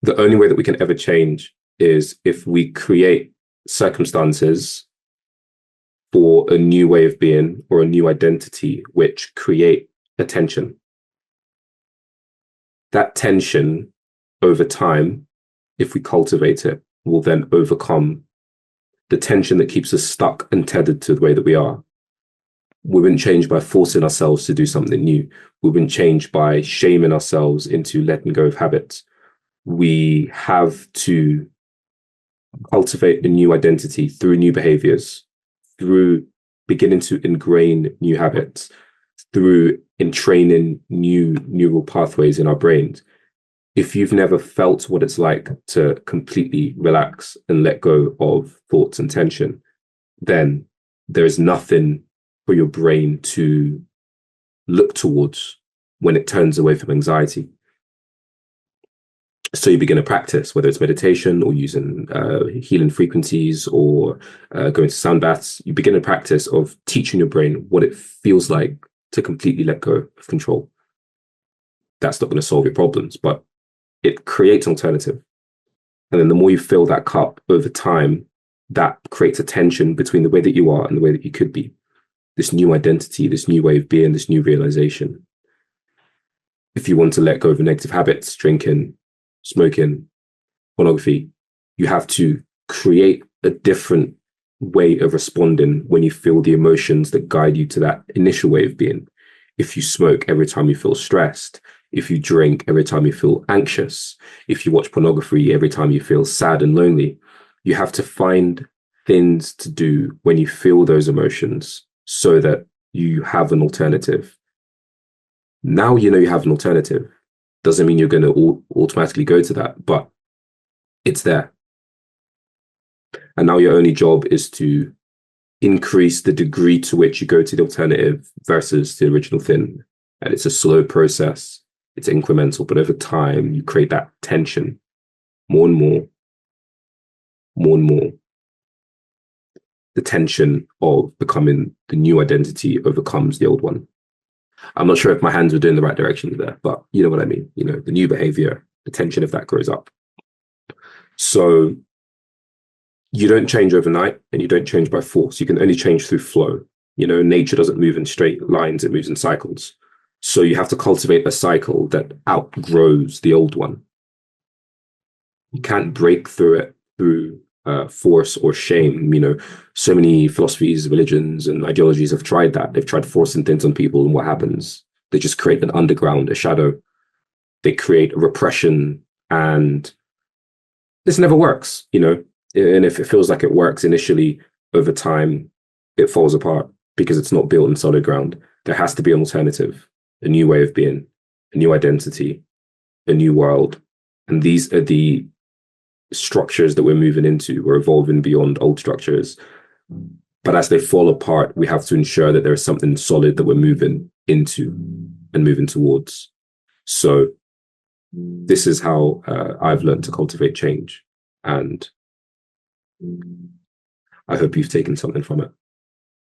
the only way that we can ever change is if we create circumstances for a new way of being or a new identity which create a tension. That tension over time, if we cultivate it, will then overcome the tension that keeps us stuck and tethered to the way that we are. We wouldn't change by forcing ourselves to do something new. We wouldn't change by shaming ourselves into letting go of habits. We have to cultivate a new identity through new behaviors, through beginning to ingrain new habits, through entraining new neural pathways in our brains. If you've never felt what it's like to completely relax and let go of thoughts and tension, then there is nothing for your brain to look towards when it turns away from anxiety. So you begin to practice, whether it's meditation or using healing frequencies or going to sound baths. You begin a practice of teaching your brain what it feels like to completely let go of control. That's not going to solve your problems, but it creates an alternative. And then the more you fill that cup over time, that creates a tension between the way that you are and the way that you could be. This new identity, this new way of being, this new realization. If you want to let go of negative habits, drinking, smoking, pornography, you have to create a different way of responding when you feel the emotions that guide you to that initial way of being. If you smoke every time you feel stressed, if you drink every time you feel anxious, if you watch pornography every time you feel sad and lonely, you have to find things to do when you feel those emotions so that you have an alternative. Now you know you have an alternative. Doesn't mean you're going to automatically go to that, but it's there. And now your only job is to increase the degree to which you go to the alternative versus the original thing. And it's a slow process. It's incremental, but over time, you create that tension more and more, more and more. The tension of becoming the new identity overcomes the old one. I'm not sure if my hands were doing the right direction there, but you know what I mean. You know, the new behavior, the tension of that grows up. So you don't change overnight and you don't change by force. You can only change through flow. You know, nature doesn't move in straight lines, it moves in cycles. So you have to cultivate a cycle that outgrows the old one. You can't break through it through force or shame. You know, so many philosophies, religions, and ideologies have tried that. They've tried forcing things on people, and what happens? They just create an underground, a shadow. They create a repression, and this never works, you know. And if it feels like it works initially, over time, it falls apart because it's not built in solid ground. There has to be an alternative, a new way of being, a new identity, a new world. And these are the structures that we're moving into. We're evolving beyond old structures. But as they fall apart, we have to ensure that there is something solid that we're moving into and moving towards. So this is how I've learned to cultivate change. And I hope you've taken something from it.